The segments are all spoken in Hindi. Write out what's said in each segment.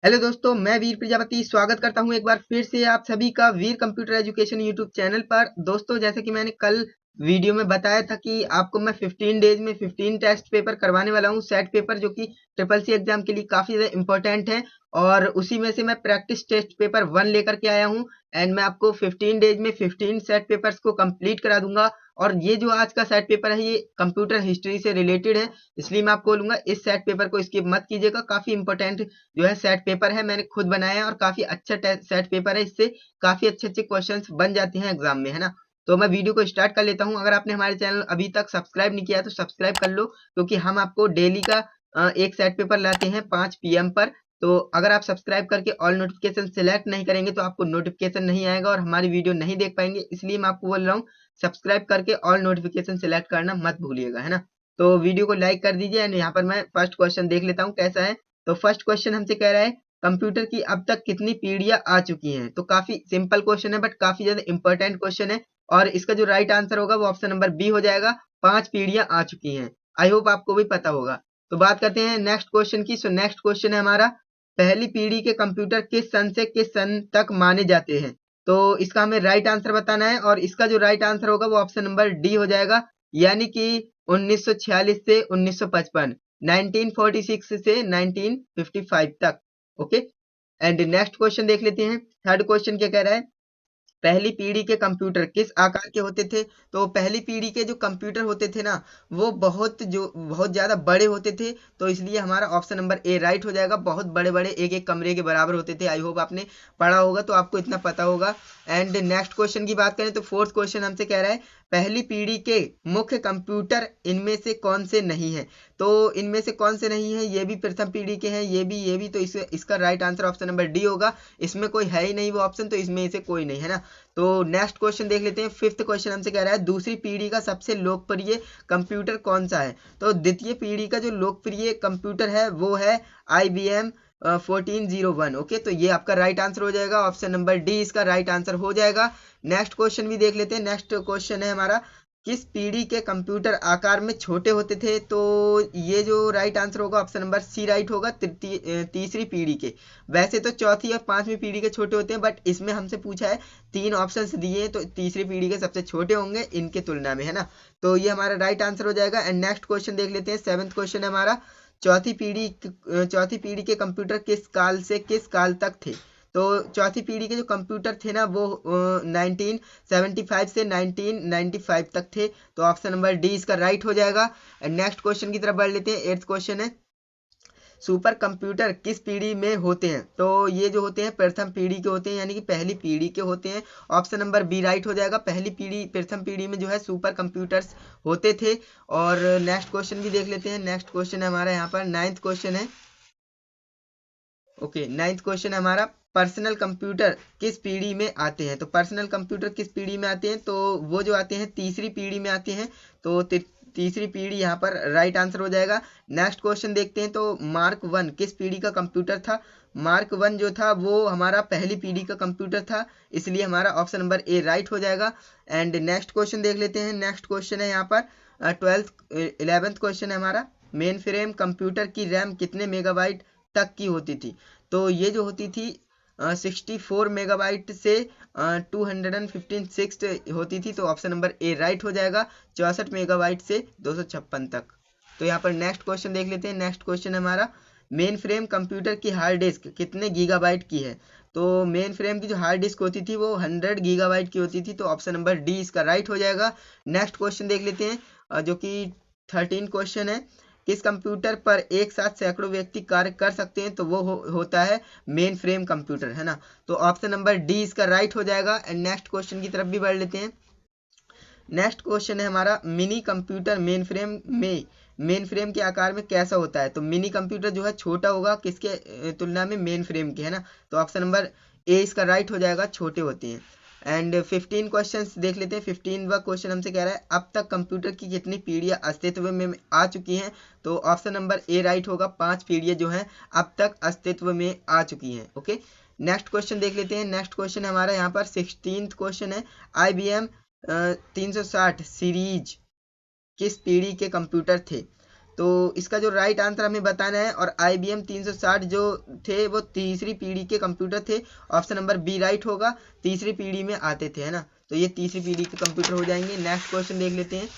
हेलो दोस्तों, मैं वीर प्रजापति स्वागत करता हूं एक बार फिर से आप सभी का वीर कंप्यूटर एजुकेशन यूट्यूब चैनल पर। दोस्तों, जैसे कि मैंने कल वीडियो में बताया था कि आपको मैं 15 डेज में 15 टेस्ट पेपर करवाने वाला हूं, सेट पेपर, जो कि ट्रिपल सी एग्जाम के लिए काफी ज्यादा इंपॉर्टेंट है। और उसी में से मैं प्रैक्टिस टेस्ट पेपर 1 लेकर के आया हूं। एंड मैं आपको 15 डेज में 15 सेट पेपर्स को कंप्लीट करा दूंगा। और ये जो आज का सेट पेपर है, ये कंप्यूटर हिस्ट्री से रिलेटेड है, इसलिए मैं आपको बोलूंगा इस सेट पेपर को स्किप मत कीजिएगा। काफी इंपॉर्टेंट जो है सेट पेपर है, मैंने खुद बनाया है और काफी अच्छा सेट पेपर है। इससे काफी अच्छे अच्छे क्वेश्चंस बन जाते हैं एग्जाम में, है ना। तो मैं वीडियो को स्टार्ट कर लेता हूं। अगर आपने हमारे चैनल अभी तक सब्सक्राइब नहीं किया है तो सब्सक्राइब कर लो, क्योंकि हम आपको डेली का एक सेट पेपर लाते हैं 5 PM पर। तो अगर आप सब्सक्राइब करके ऑल नोटिफिकेशन सिलेक्ट नहीं करेंगे तो आपको नोटिफिकेशन नहीं आएगा और हमारी वीडियो नहीं देख पाएंगे। इसलिए मैं आपको बोल रहा हूँ सब्सक्राइब करके ऑल नोटिफिकेशन सिलेक्ट करना मत भूलिएगा, है ना। तो वीडियो को लाइक कर दीजिए। एंड यहाँ पर मैं फर्स्ट क्वेश्चन देख लेता हूँ कैसा है। तो फर्स्ट क्वेश्चन हमसे कह रहा है कंप्यूटर की अब तक कितनी पीढ़ियां आ चुकी हैं। तो काफी सिंपल क्वेश्चन है, बट काफी ज्यादा इंपॉर्टेंट क्वेश्चन है। और इसका जो राइट आंसर होगा वो ऑप्शन नंबर बी हो जाएगा, 5 पीढ़ियां आ चुकी हैं। आई होप आपको भी पता होगा। तो बात करते हैं नेक्स्ट क्वेश्चन की। सो नेक्स्ट क्वेश्चन है हमारा, पहली पीढ़ी के कंप्यूटर किस सन से किस सन तक माने जाते हैं। तो इसका हमें राइट आंसर बताना है, और इसका जो राइट आंसर होगा वो ऑप्शन नंबर डी हो जाएगा, यानी कि 1946 से 1955, 1946 से 1955 तक। ओके। एंड नेक्स्ट क्वेश्चन देख लेते हैं। थर्ड क्वेश्चन क्या कह रहा है, पहली पीढ़ी के कंप्यूटर किस आकार के होते थे। तो पहली पीढ़ी के जो कंप्यूटर होते थे ना, वो बहुत ज्यादा बड़े होते थे। तो इसलिए हमारा ऑप्शन नंबर ए राइट हो जाएगा। बहुत बड़े बड़े, एक एक कमरे के बराबर होते थे। आई होप आपने पढ़ा होगा तो आपको इतना पता होगा। एंड नेक्स्ट क्वेश्चन की बात करें तो फोर्थ क्वेश्चन हमसे कह रहा है, पहली पीढ़ी के मुख्य कंप्यूटर इनमें से कौन से नहीं है। तो इनमें से कौन से नहीं है, ये भी प्रथम पीढ़ी के हैं, ये भी। तो इसका right answer option number D होगा। इसमें कोई है ही नहीं वो ऑप्शन, तो इसमें से कोई नहीं है ना। तो नेक्स्ट क्वेश्चन देख लेते हैं। फिफ्थ क्वेश्चन हमसे कह रहा है, दूसरी पीढ़ी का सबसे लोकप्रिय कंप्यूटर कौन सा है। तो द्वितीय पीढ़ी का जो लोकप्रिय कंप्यूटर है वो है IBM 1401। ओके, तो ये आपका राइट आंसर हो जाएगा, ऑप्शन नंबर डी इसका राइट आंसर हो जाएगा। नेक्स्ट क्वेश्चन भी देख लेते हैं। नेक्स्ट क्वेश्चन है हमारा, किस पीढ़ी के कंप्यूटर आकार में छोटे होते थे। तो ये जो राइट आंसर होगा ऑप्शन नंबर सी राइट होगा, तीसरी पीढ़ी के। वैसे तो चौथी और पांचवी पीढ़ी के छोटे होते हैं, बट इसमें हमसे पूछा है, 3 ऑप्शंस दिए, तो तीसरी पीढ़ी के सबसे छोटे होंगे इनके तुलना में, है ना। तो ये हमारा राइट आंसर हो जाएगा। एंड नेक्स्ट क्वेश्चन देख लेते हैं। सेवंथ क्वेश्चन है हमारा, चौथी पीढ़ी के कंप्यूटर किस काल से किस काल तक थे। तो चौथी पीढ़ी के जो कंप्यूटर थे ना, वो 1975 से 1995 तक थे। तो ऑप्शन नंबर डी इसका राइट हो जाएगा। एंड नेक्स्ट क्वेश्चन की तरफ बढ़ लेते हैं। एट्थ क्वेश्चन है, सुपर कंप्यूटर किस पीढ़ी में होते हैं। तो ये जो होते हैं प्रथम पीढ़ी के होते हैं, यानी कि पहली पीढ़ी के होते हैं। ऑप्शन नंबर बी राइट हो जाएगा। पहली पीढ़ी, प्रथम पीढ़ी में जो है सुपर कंप्यूटर्स होते थे। और नेक्स्ट क्वेश्चन भी देख लेते हैं। नेक्स्ट क्वेश्चन है हमारा यहाँ पर नाइन्थ क्वेश्चन है। ओके, नाइन्थ क्वेश्चन है हमारा, पर्सनल कंप्यूटर किस पीढ़ी में आते हैं। तो पर्सनल कंप्यूटर किस पीढ़ी में आते हैं, तो वो जो आते हैं तीसरी पीढ़ी में आते हैं। तो तीसरी पीढ़ी यहाँ पर राइट आंसर हो जाएगा। नेक्स्ट क्वेश्चन देखते हैं। तो मार्क 1 किस पीढ़ी का कंप्यूटर था। मार्क 1 जो था वो हमारा पहली पीढ़ी का कंप्यूटर था, इसलिए हमारा ऑप्शन नंबर ए राइट हो जाएगा। एंड नेक्स्ट क्वेश्चन देख लेते हैं। नेक्स्ट क्वेश्चन है यहाँ पर 11th क्वेश्चन है हमारा, मेन फ्रेम कंप्यूटर की रैम कितने मेगाबाइट तक की होती थी। तो ये जो होती थी 64 मेगाबाइट से 256 होती थी। तो ऑप्शन नंबर ए राइट हो जाएगा, 64 मेगाबाइट से 256 तक। तो यहाँ पर नेक्स्ट क्वेश्चन देख लेते हैं। नेक्स्ट क्वेश्चन हमारा, मेन फ्रेम कंप्यूटर की हार्ड डिस्क कितने गीगाबाइट की है। तो मेन फ्रेम की जो हार्ड डिस्क होती थी वो 100 गीगाबाइट की होती थी। तो ऑप्शन नंबर डी इसका राइट हो जाएगा। नेक्स्ट क्वेश्चन देख लेते हैं, जो कि 13 क्वेश्चन है, किस कंप्यूटर पर एक साथ सैकड़ों व्यक्ति कार्य कर सकते हैं। तो वो होता है मेन फ्रेम कंप्यूटर, है ना। तो ऑप्शन नंबर डी इसका राइट हो जाएगा। एंड नेक्स्ट क्वेश्चन की तरफ भी बढ़ लेते हैं। नेक्स्ट क्वेश्चन है हमारा, मिनी कंप्यूटर मेन फ्रेम के आकार में कैसा होता है। तो मिनी कंप्यूटर जो है छोटा होगा किसके तुलना में, मेन फ्रेम के, है ना। तो ऑप्शन नंबर ए इसका राइट हो जाएगा, छोटे होते हैं। एंड 15 क्वेश्चंस देख लेते हैं। 15वां क्वेश्चन हमसे कह रहा है, अब तक कंप्यूटर की कितनी पीढ़ियां अस्तित्व में आ चुकी हैं। तो ऑप्शन नंबर ए राइट होगा, 5 पीढ़ियां जो हैं अब तक अस्तित्व में आ चुकी हैं। ओके, नेक्स्ट क्वेश्चन देख लेते हैं। नेक्स्ट क्वेश्चन हमारा यहाँ पर 16th क्वेश्चन है, IBM 360 सीरीज किस पीढ़ी के कंप्यूटर थे। तो इसका जो राइट आंसर हमें बताना है। और IBM 360 जो थे वो तीसरी पीढ़ी के कंप्यूटर थे। ऑप्शन नंबर बी राइट होगा, तीसरी पीढ़ी में आते थे, है ना। तो ये तीसरी पीढ़ी के कंप्यूटर हो जाएंगे। नेक्स्ट क्वेश्चन देख लेते हैं।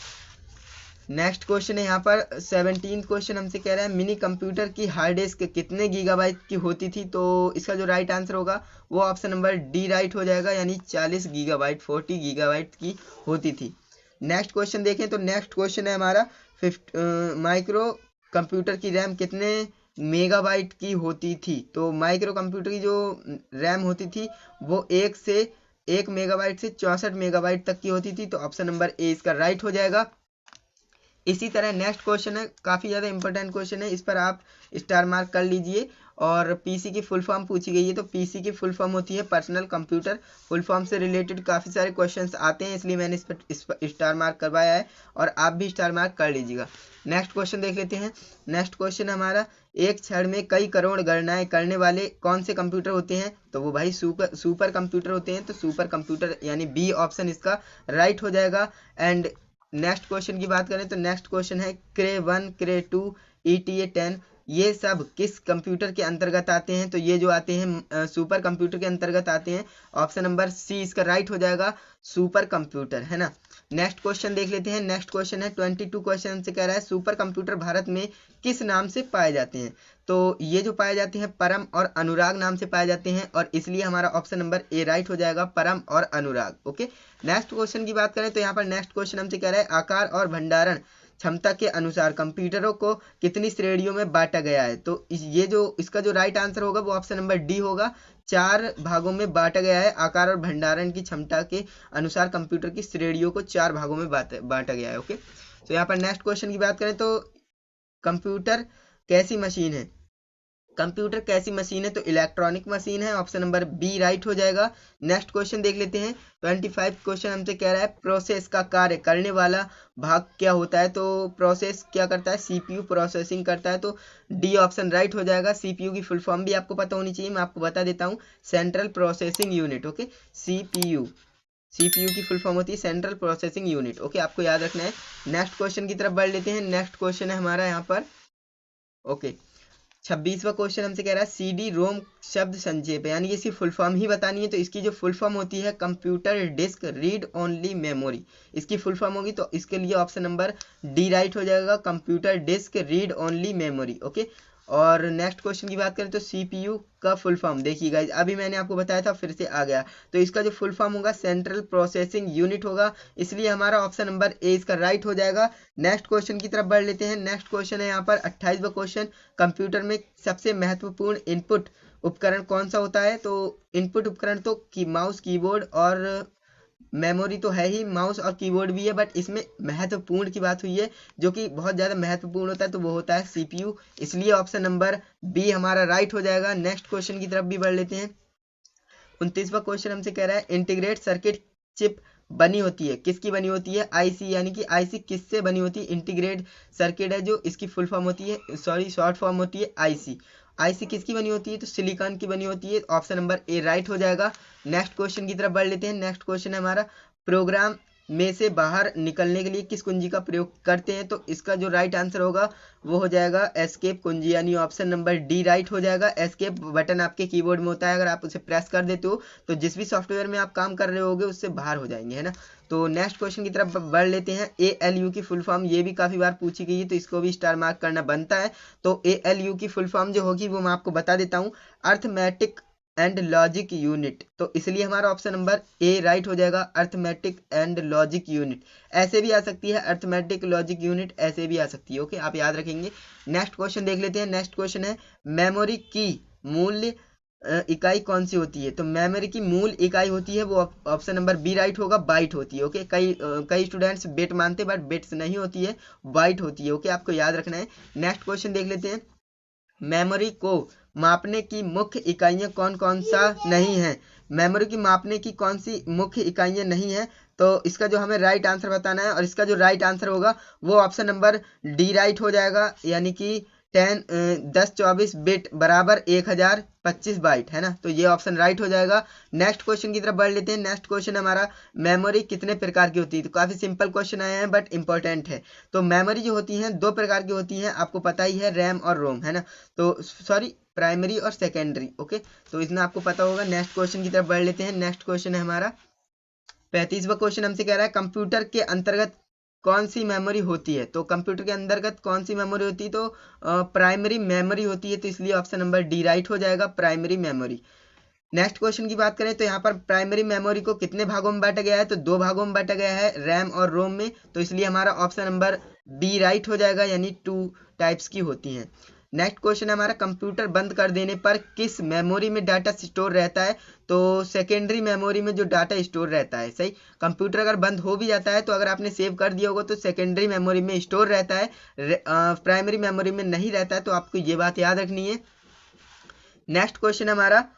नेक्स्ट क्वेश्चन है यहाँ पर 17 क्वेश्चन हमसे कह रहा है मिनी कंप्यूटर की हार्ड डिस्क कितने गीगाबाइट की होती थी। तो इसका जो राइट आंसर होगा वो ऑप्शन नंबर डी राइट हो जाएगा, यानी 40 गीगाबाइट 40 गीगाबाइट की होती थी। नेक्स्ट क्वेश्चन देखें तो नेक्स्ट क्वेश्चन है हमारा माइक्रो कंप्यूटर की रैम कितने मेगाबाइट की होती थी। तो माइक्रो कंप्यूटर की जो रैम होती थी वो 1 मेगाबाइट से 64 मेगाबाइट तक की होती थी। तो ऑप्शन नंबर ए इसका राइट हो जाएगा। इसी तरह नेक्स्ट क्वेश्चन है, काफ़ी ज़्यादा इंपॉर्टेंट क्वेश्चन है, इस पर आप स्टार मार्क कर लीजिए। और पीसी की फुल फॉर्म पूछी गई है। तो पीसी की फुल फॉर्म होती है पर्सनल कंप्यूटर। फुल फॉर्म से रिलेटेड काफ़ी सारे क्वेश्चंस आते हैं, इसलिए मैंने इस पर स्टार मार्क करवाया है और आप भी स्टार मार्क कर लीजिएगा। नेक्स्ट क्वेश्चन देख लेते हैं। नेक्स्ट क्वेश्चन हमारा एक क्षण में कई करोड़ गणनाएं करने वाले कौन से कंप्यूटर होते हैं। तो वो भाई सुपर कंप्यूटर होते हैं। तो सुपर कंप्यूटर यानी बी ऑप्शन इसका राइट हो जाएगा। एंड नेक्स्ट क्वेश्चन की बात करें तो नेक्स्ट क्वेश्चन है क्रे 1 क्रे 2 ETA 10 ये सब किस कंप्यूटर के अंतर्गत आते हैं। तो ये जो आते हैं सुपर कंप्यूटर के अंतर्गत आते हैं। ऑप्शन नंबर सी इसका राइट हो जाएगा, सुपर कंप्यूटर, है ना। नेक्स्ट क्वेश्चन देख लेते हैं। नेक्स्ट क्वेश्चन है 22 क्वेश्चन से कह रहा है सुपर कंप्यूटर भारत में किस नाम से पाए जाते हैं। तो ये जो पाए जाते हैं परम और अनुराग नाम से पाए जाते हैं, और इसलिए हमारा ऑप्शन नंबर ए राइट हो जाएगा, परम और अनुराग। ओके, नेक्स्ट क्वेश्चन की बात करें तो यहाँ पर नेक्स्ट क्वेश्चन हमसे कह रहा है आकार और भंडारण क्षमता के अनुसार कंप्यूटरों को कितनी श्रेणियों में बांटा गया है। तो ये जो इसका जो राइट आंसर होगा वो ऑप्शन नंबर डी होगा, 4 भागों में बांटा गया है। आकार और भंडारण की क्षमता के अनुसार कंप्यूटर की श्रेणियों को 4 भागों में बांटा गया है। ओके, तो यहाँ पर नेक्स्ट क्वेश्चन की बात करें तो कंप्यूटर कैसी मशीन है। कंप्यूटर कैसी मशीन है, तो इलेक्ट्रॉनिक मशीन है, ऑप्शन नंबर बी राइट हो जाएगा। नेक्स्ट क्वेश्चन देख लेते हैं। 25 क्वेश्चन हमसे कह रहा है प्रोसेस का कार्य करने वाला भाग क्या होता है। तो प्रोसेस क्या करता है, CPU प्रोसेसिंग करता है। तो डी ऑप्शन राइट हो जाएगा। CPU की फुल फॉर्म भी आपको पता होनी चाहिए, मैं आपको बता देता हूँ, central processing unit. Okay, CPU की फुल फॉर्म होती है सेंट्रल प्रोसेसिंग यूनिट। ओके, आपको याद रखना है। नेक्स्ट क्वेश्चन की तरफ बढ़ लेते हैं। नेक्स्ट क्वेश्चन है हमारा यहाँ पर ओके 26वां क्वेश्चन हमसे कह रहा है CD रोम शब्द संक्षेप है, यानी कि इसकी फुल फॉर्म ही बतानी है। तो इसकी जो फुल फॉर्म होती है computer disk read only memory, इसकी फुल फॉर्म होगी। तो इसके लिए ऑप्शन नंबर डी राइट हो जाएगा, computer disk read only memory. Okay, और नेक्स्ट क्वेश्चन की बात करें तो CPU का फुल फॉर्म देखिए गाइज, अभी मैंने आपको बताया था फिर से आ गया। तो इसका जो फुल फॉर्म होगा सेंट्रल प्रोसेसिंग यूनिट होगा, इसलिए हमारा ऑप्शन नंबर ए इसका राइट हो जाएगा। नेक्स्ट क्वेश्चन की तरफ बढ़ लेते हैं। नेक्स्ट क्वेश्चन है यहाँ पर 28वां क्वेश्चन, कंप्यूटर में सबसे महत्वपूर्ण इनपुट उपकरण कौन सा होता है। तो इनपुट उपकरण तो माउस कीबोर्ड और मेमोरी तो है ही, माउस और कीबोर्ड भी है, बट इसमें महत्वपूर्ण की बात हुई है जो कि बहुत ज़्यादा महत्वपूर्ण होता है, तो वो होता है CPU, इसलिए ऑप्शन नंबर बी हमारा राइट हो जाएगा। नेक्स्ट क्वेश्चन की तरफ भी बढ़ लेते हैं। 29वां क्वेश्चन हमसे कह रहा है इंटीग्रेट सर्किट चिप बनी होती है, किसकी बनी होती है, IC, यानी कि IC किससे बनी होती है। इंटीग्रेट सर्किट है जो इसकी फुल फॉर्म होती है, सॉरी शॉर्ट फॉर्म होती है IC किसकी बनी होती है, तो सिलिकॉन की बनी होती है। ऑप्शन नंबर ए राइट हो जाएगा। नेक्स्ट क्वेश्चन की तरफ बढ़ लेते हैं। नेक्स्ट क्वेश्चन है हमारा प्रोग्राम में से बाहर निकलने के लिए किस कुंजी का प्रयोग करते हैं। तो इसका जो राइट आंसर होगा वो हो जाएगा एस्केप कुंजी, यानी ऑप्शन नंबर डी राइट हो जाएगा। एस्केप बटन आपके कीबोर्ड में होता है, अगर आप उसे प्रेस कर देते हो तो जिस भी सॉफ्टवेयर में आप काम कर रहे होगे उससे बाहर हो जाएंगे, है ना। तो नेक्स्ट क्वेश्चन की तरफ बढ़ लेते हैं। ALU की फुल फॉर्म ये भी काफ़ी बार पूछी गई है, तो इसको भी स्टार मार्क करना बनता है। तो ALU की फुल फॉर्म जो होगी वो मैं आपको बता देता हूँ, अर्थमेटिक एंड लॉजिक यूनिट। तो इसलिए हमारा ऑप्शन नंबर ए राइट हो जाएगा, अर्थमेटिक एंड लॉजिक यूनिट। ऐसे भी आ सकती है अर्थमेटिक लॉजिक यूनिट, ऐसे भी आ सकती है। ओके, आप याद रखेंगे। नेक्स्ट क्वेश्चन देख लेते हैं। नेक्स्ट क्वेश्चन है मेमोरी की मूल्य इकाई कौन सी होती है। तो मेमोरी की मूल इकाई होती है वो ऑप्शन नंबर बी राइट होगा, बाइट होती है। ओके, कई स्टूडेंट्स बिट मानते हैं बट बिट्स नहीं होती है, बाइट होती है। ओके, आपको याद रखना है। नेक्स्ट क्वेश्चन देख लेते हैं। मेमोरी को मापने की मुख्य इकाइयाँ कौन कौन सा नहीं है। मेमोरी की मापने की कौन सी मुख्य इकाइयाँ नहीं है, तो इसका जो हमें राइट आंसर बताना है, और इसका जो राइट आंसर होगा वो ऑप्शन नंबर डी राइट हो जाएगा, यानी कि 10 24 बिट बराबर 1025 बाइट है ना, तो ये ऑप्शन राइट हो जाएगा। नेक्स्ट क्वेश्चन की तरफ बढ़ लेते हैं। नेक्स्ट क्वेश्चन हमारा, मेमोरी कितने प्रकार की होती है? तो काफी सिंपल क्वेश्चन आया है बट इंपॉर्टेंट है। तो मेमोरी जो होती है दो प्रकार की होती है, आपको पता ही है, रैम और रोम है ना, तो सॉरी प्राइमरी और सेकेंडरी। ओके, तो इतना आपको पता होगा। नेक्स्ट क्वेश्चन की तरफ बढ़ लेते हैं। नेक्स्ट क्वेश्चन है हमारा 35वां क्वेश्चन, हमसे कह रहा है कंप्यूटर के अंतर्गत कौन सी मेमोरी होती है? तो कंप्यूटर के अंतर्गत कौन सी मेमोरी होती है? तो प्राइमरी मेमोरी होती है, तो इसलिए ऑप्शन नंबर डी राइट हो जाएगा, प्राइमरी मेमोरी। नेक्स्ट क्वेश्चन की बात करें तो यहाँ पर प्राइमरी मेमोरी को कितने भागों में बांटा गया है? तो दो भागों में बांटा गया है, रैम और रोम में, तो इसलिए हमारा ऑप्शन नंबर बी राइट हो जाएगा, यानी 2 टाइप्स की होती हैं। नेक्स्ट क्वेश्चन है हमारा, कंप्यूटर बंद कर देने पर किस मेमोरी में डाटा स्टोर रहता है? तो सेकेंडरी मेमोरी में जो डाटा स्टोर रहता है। सही, कंप्यूटर अगर बंद हो भी जाता है तो अगर आपने सेव कर दिया होगा तो सेकेंडरी मेमोरी में स्टोर रहता है, प्राइमरी मेमोरी में नहीं रहता है, तो आपको ये बात याद रखनी है। नेक्स्ट क्वेश्चन हमारा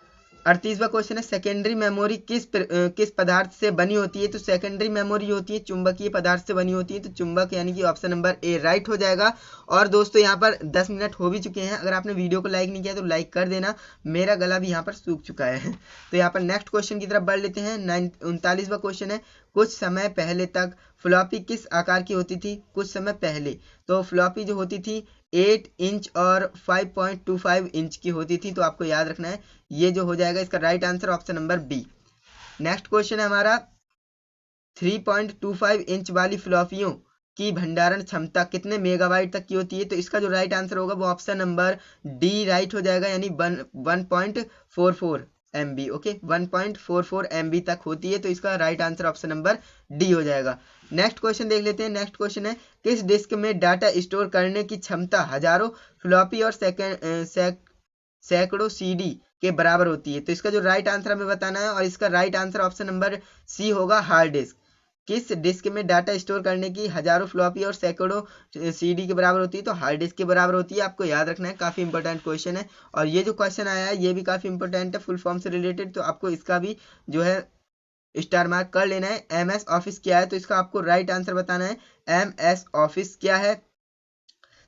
38वां क्वेश्चन है, सेकेंडरी मेमोरी किस पदार्थ से बनी होती है? तो सेकेंडरी मेमोरी होती है चुंबकीय पदार्थ से बनी होती है, तो चुंबक, यानी कि ऑप्शन नंबर ए राइट हो जाएगा। और दोस्तों यहाँ पर 10 मिनट हो भी चुके हैं, अगर आपने वीडियो को लाइक नहीं किया तो लाइक कर देना, मेरा गला भी यहाँ पर सूख चुका है। तो यहाँ पर नेक्स्ट क्वेश्चन की तरफ बढ़ लेते हैं। 39वां क्वेश्चन है, कुछ समय पहले तक फ्लॉपी किस आकार की होती थी? कुछ समय पहले तो फ्लॉपी जो होती थी 8 इंच और 5.25 इंच की होती थी, तो आपको याद रखना है, ये जो हो जाएगा इसका right answer option number B. Next question है हमारा, 3.25 इंच वाली फ्लॉपियों की भंडारण क्षमता कितने मेगाबाइट तक की होती है? तो इसका जो राइट आंसर होगा वो ऑप्शन नंबर डी राइट हो जाएगा, यानी 1.44 MB। ओके, 1.44 MB तक होती है, तो इसका right answer option number D हो जाएगा। नेक्स्ट क्वेश्चन देख लेते हैं। नेक्स्ट क्वेश्चन है, किस डिस्क में डाटा स्टोर करने की क्षमता हजारों फ्लॉपी और सैकड़ों CD के बराबर होती है? तो इसका जो राइट आंसर हमें बताना है, और इसका right answer option number C होगा, हार्ड डिस्क। किस डिस्क में डाटा स्टोर करने की हजारों फ्लॉपी और सैकड़ों CD के बराबर होती है? तो हार्ड डिस्क के बराबर होती है, आपको याद रखना है, काफी इंपॉर्टेंट क्वेश्चन है। और ये जो क्वेश्चन आया है ये भी काफी इंपॉर्टेंट है, फुल फॉर्म से रिलेटेड, तो आपको इसका भी जो है स्टार मार्क कर लेना है। MS ऑफिस क्या है? तो इसका आपको राइट आंसर बताना है, MS ऑफिस क्या है?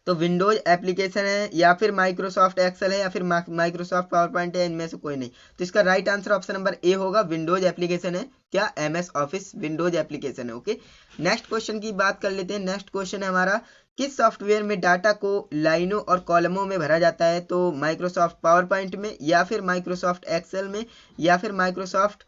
तो विंडोज एप्लीकेशन है, या फिर माइक्रोसॉफ्ट एक्सेल है, या फिर माइक्रोसॉफ्ट पावर पॉइंट है, इनमें से कोई नहीं, तो इसका right answer option number A होगा, विंडोज एप्लीकेशन है। क्या? MS ऑफिस विंडोज एप्लीकेशन है। ओके, नेक्स्ट क्वेश्चन की बात कर लेते हैं। नेक्स्ट क्वेश्चन है हमारा, किस सॉफ्टवेयर में डाटा को लाइनों और कॉलमों में भरा जाता है? तो माइक्रोसॉफ्ट पावर पॉइंट में, या फिर माइक्रोसॉफ्ट एक्सेल में, या फिर माइक्रोसॉफ्ट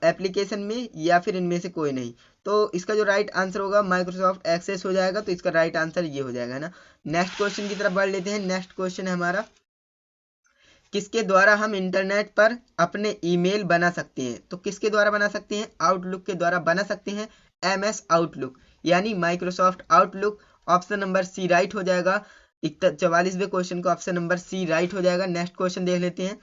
एप्लीकेशन में, या फिर इनमें से कोई नहीं। तो इसका जो राइट आंसर होगा माइक्रोसॉफ्ट एक्सेस हो जाएगा, तो इसका राइट आंसर ये हो जाएगा ना। नेक्स्ट क्वेश्चन की तरफ बढ़ लेते हैं। नेक्स्ट क्वेश्चन है हमारा, किसके द्वारा हम इंटरनेट पर अपने ईमेल बना सकते हैं? तो किसके द्वारा बना सकते हैं? आउटलुक के द्वारा बना सकते हैं, MS आउटलुक, यानी Microsoft Outlook. Option number C right हो जाएगा। 44वें क्वेश्चन का ऑप्शन नंबर सी राइट हो जाएगा। नेक्स्ट क्वेश्चन देख लेते हैं।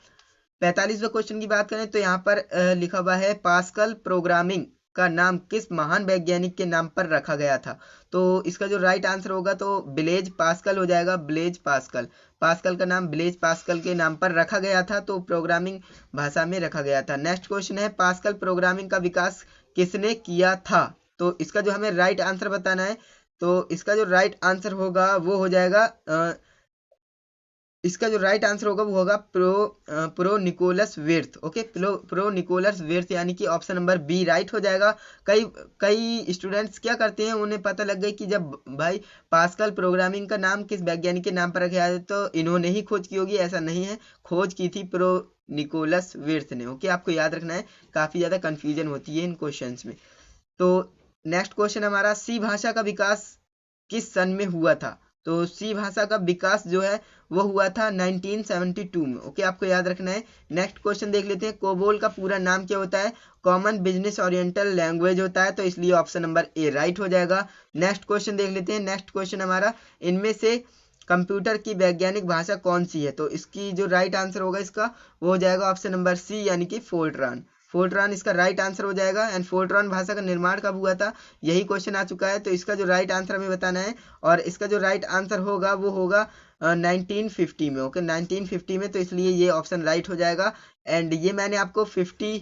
45वें क्वेश्चन की बात करें तो यहाँ पर लिखा हुआ है, पास्कल प्रोग्रामिंग का नाम किस महान वैज्ञानिक के नाम पर रखा गया था? तो इसका जो राइट आंसर होगा तो ब्लेज पास्कल हो जाएगा, ब्लेज पास्कल। पास्कल का नाम ब्लेज पास्कल के नाम पर रखा गया था, तो प्रोग्रामिंग भाषा में रखा गया था। नेक्स्ट क्वेश्चन है, पास्कल प्रोग्रामिंग का विकास किसने किया था? तो इसका जो हमें राइट आंसर बताना है, तो इसका जो राइट आंसर होगा वो हो जाएगा, इसका जो राइट आंसर होगा वो होगा pro Niklaus Wirth. Okay, pro Niklaus Wirth, यानी कि ऑप्शन नंबर बी राइट हो जाएगा। कई स्टूडेंट्स क्या करते हैं, उन्हें पता लग गई कि जब भाई पास्कल प्रोग्रामिंग का नाम किस वैज्ञानिक के नाम पर रखा है तो इन्होंने ही खोज की होगी, ऐसा नहीं है, खोज की थी प्रो निकोलस विर्थ ने। ओके, आपको याद रखना है, काफी ज्यादा कंफ्यूजन होती है इन क्वेश्चंस में। तो नेक्स्ट क्वेश्चन हमारा, सी भाषा का विकास किस सन में हुआ था? तो सी भाषा का विकास जो है वो हुआ था 1972 में। ओके, आपको याद रखना है। नेक्स्ट क्वेश्चन देख लेते हैं। कोबोल का पूरा नाम क्या होता है? कॉमन बिजनेस ओरिएंटल लैंग्वेज होता है, तो इसलिए ऑप्शन नंबर ए राइट हो जाएगा। नेक्स्ट क्वेश्चन देख लेते हैं। नेक्स्ट क्वेश्चन हमारा, इनमें से कंप्यूटर की वैज्ञानिक भाषा कौन सी है? तो इसकी जो राइट आंसर होगा इसका वो हो जाएगा ऑप्शन नंबर सी, यानी कि फोर्ट्रान। फोर्ट्रान इसका राइट आंसर हो जाएगा। एंड फोर्ट्रान भाषा का निर्माण कब हुआ था, यही क्वेश्चन आ चुका है, तो इसका जो राइट आंसर हमें बताना है, और इसका जो राइट आंसर होगा वो होगा 1950 में। ओके, 1950 में, तो इसलिए ये ऑप्शन राइट हो जाएगा। एंड ये मैंने आपको 50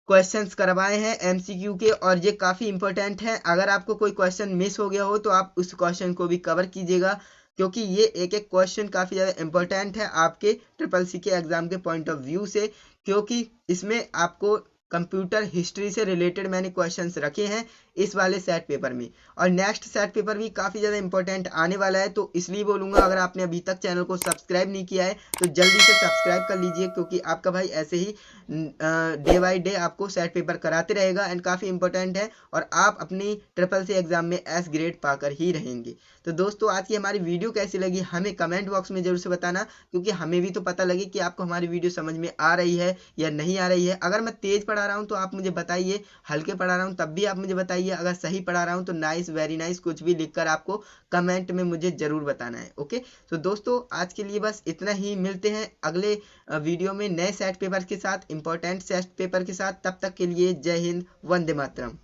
क्वेश्चंस करवाए हैं MCQ के, और ये काफ़ी इंपॉर्टेंट हैं। अगर आपको कोई क्वेश्चन मिस हो गया हो तो आप उस क्वेश्चन को भी कवर कीजिएगा। क्योंकि ये एक एक क्वेश्चन काफ़ी ज़्यादा इंपॉर्टेंट है आपके ट्रिपल सी के एग्जाम के पॉइंट ऑफ व्यू से, क्योंकि इसमें आपको कंप्यूटर हिस्ट्री से रिलेटेड मैंने क्वेश्चंस रखे हैं इस वाले सेट पेपर में। और नेक्स्ट सेट पेपर भी काफ़ी ज़्यादा इंपॉर्टेंट आने वाला है, तो इसलिए बोलूँगा अगर आपने अभी तक चैनल को सब्सक्राइब नहीं किया है तो जल्दी से सब्सक्राइब कर लीजिए, क्योंकि आपका भाई ऐसे ही डे बाय डे आपको सेट पेपर कराते रहेगा एंड काफ़ी इंपॉर्टेंट है और आप अपनी ट्रिपल सी एग्जाम में एस ग्रेड पाकर ही रहेंगे। तो दोस्तों आज की हमारी वीडियो कैसी लगी हमें कमेंट बॉक्स में जरूर से बताना, क्योंकि हमें भी तो पता लगे कि आपको हमारी वीडियो समझ में आ रही है या नहीं आ रही है। अगर मैं तेज पढ़ा रहा हूँ तो आप मुझे बताइए, हल्के पढ़ा रहा हूँ तब भी आप मुझे बताइए, अगर सही पढ़ा रहा हूँ तो नाइस, वेरी नाइस कुछ भी लिखकर आपको कमेंट में मुझे जरूर बताना है। ओके, तो दोस्तों आज के लिए बस इतना ही, मिलते हैं अगले वीडियो में नए सेट पेपर के साथ, इंपॉर्टेंट सेट पेपर के साथ। तब तक के लिए जय हिंद, वंदे मातरम।